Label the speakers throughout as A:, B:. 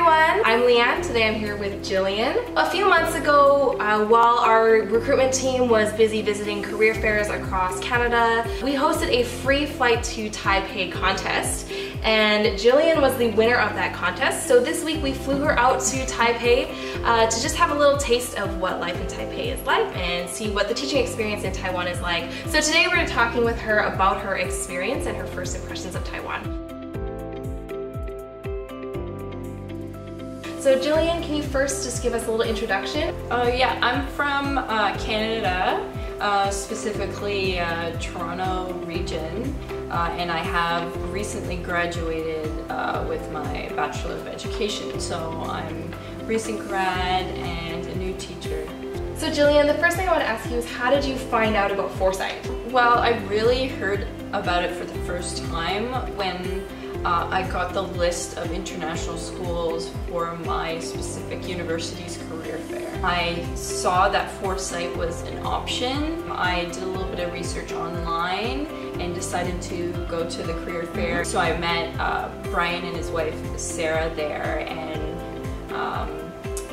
A: everyone, I'm Leanne. Today I'm here with Jillian. A few months ago, while our recruitment team was busy visiting career fairs across Canada, we hosted a free flight to Taipei contest, and Jillian was the winner of that contest. So this week we flew her out to Taipei to just have a little taste of what life in Taipei is like and see what the teaching experience in Taiwan is like. So today we're talking with her about her experience and her first impressions of Taiwan. So Jillian, can you first just give us a little introduction?
B: Yeah, I'm from Canada, specifically Toronto region, and I have recently graduated with my Bachelor of Education, so I'm a recent grad and a new teacher.
A: So Jillian, the first thing I want to ask you is how did you find out about Foresight?
B: Well, I really heard about it for the first time when I got the list of international schools for my specific university's career fair. I saw that Foresight was an option. I did a little bit of research online and decided to go to the career fair. So I met Brian and his wife Sarah there, and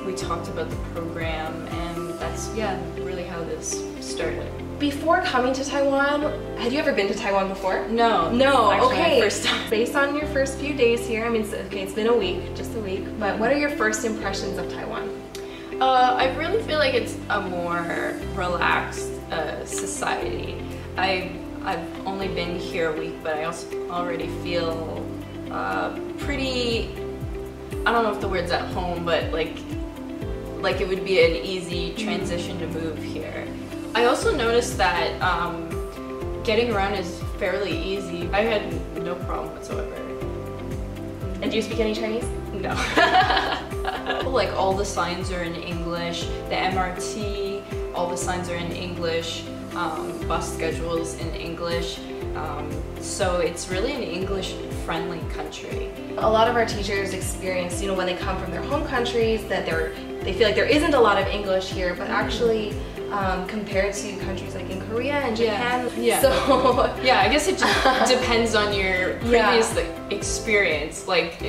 B: we talked about the program, and that's really how this started.
A: Before coming to Taiwan, had you ever been to Taiwan before?
B: No.
A: No,
B: actually
A: okay.
B: My first time.
A: Based on your first few days here, I mean, it's been a week, just a week, but what are your first impressions of Taiwan?
B: I really feel like it's a more relaxed society. I've only been here a week, but I also already feel pretty, I don't know if the word's at home, but like it would be an easy transition to move here. I also noticed that getting around is fairly easy. I had no problem whatsoever.
A: And do you speak any Chinese?
B: No. Like all the signs are in English, the MRT, all the signs are in English, bus schedules in English, so it's really an English-friendly country.
A: A lot of our teachers experience, when they come from their home countries, that they feel like there isn't a lot of English here, but actually compared to countries like in Korea and Japan.
B: Yeah.
A: So
B: yeah, I guess it just depends on your previous experience. Like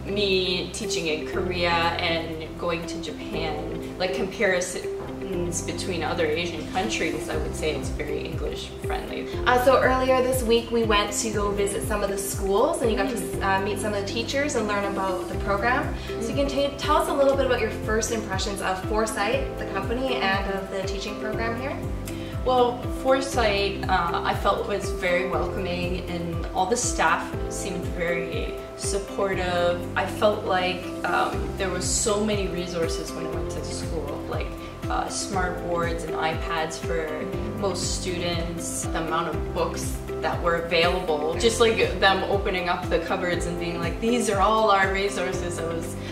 B: me teaching in Korea and going to Japan, like comparisons between other Asian countries, I would say it's very English friendly.
A: So earlier this week we went to go visit some of the schools, and you got to meet some of the teachers and learn about the program. So you can tell us a little bit about your first impressions of Foresight, the company, and of the teaching program here.
B: Well, Foresight I felt was very welcoming, and all the staff seemed very supportive. I felt like there was so many resources when I went to the school, like smart boards and iPads for most students, the amount of books that were available, just like them opening up the cupboards and being like, these are all our resources.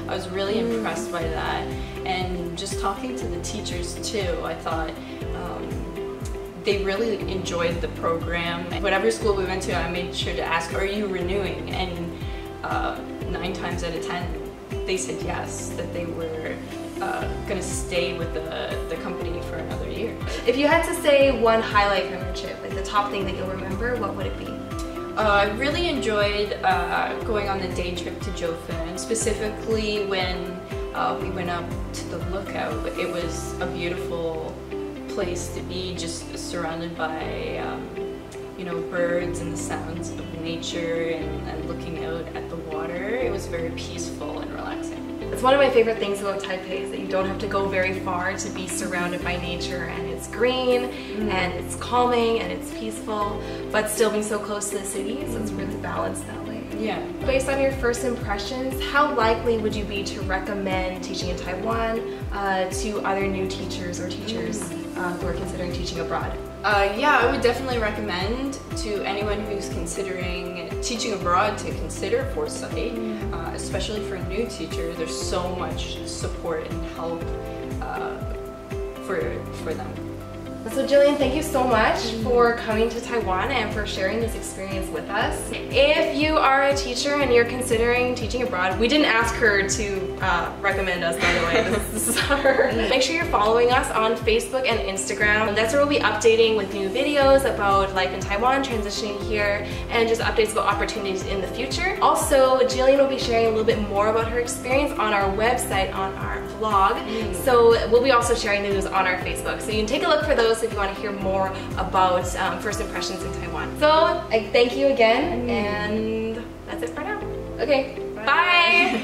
B: I was really impressed by that, and just talking to the teachers too, I thought they really enjoyed the program. Whatever school we went to, I made sure to ask, are you renewing? And 9 times out of 10 they said yes, that they were gonna stay with the company for another year.
A: If you had to say one highlight from your trip, like the top thing that you'll remember, what would it be?
B: I really enjoyed going on the day trip to Jiufen, specifically when we went up to the lookout. It was a beautiful place to be, just surrounded by birds and the sounds of nature, and looking out at the water. It was very peaceful and relaxing.
A: It's one of my favorite things about Taipei is that you don't have to go very far to be surrounded by nature, and it's green and it's calming and it's peaceful, but still being so close to the city, so it's really balanced that way.
B: Yeah.
A: Based on your first impressions, how likely would you be to recommend teaching in Taiwan to other new teachers or teachers who are considering teaching abroad?
B: Yeah, I would definitely recommend to anyone who's considering teaching abroad to consider Foresight, especially for a new teacher. There's so much support and help for them.
A: So Jillian, thank you so much for coming to Taiwan and for sharing this experience with us. If you are a teacher and you're considering teaching abroad, we didn't ask her to recommend us, by the way. This is her. Make sure you're following us on Facebook and Instagram. That's where we'll be updating with new videos about life in Taiwan, transitioning here, and just updates about opportunities in the future. Also, Jillian will be sharing a little bit more about her experience on our website, on our blog. So we'll be also sharing those on our Facebook. So you can take a look for those if you want to hear more about first impressions in Taiwan. So I thank you again, and that's it for now. Okay, bye.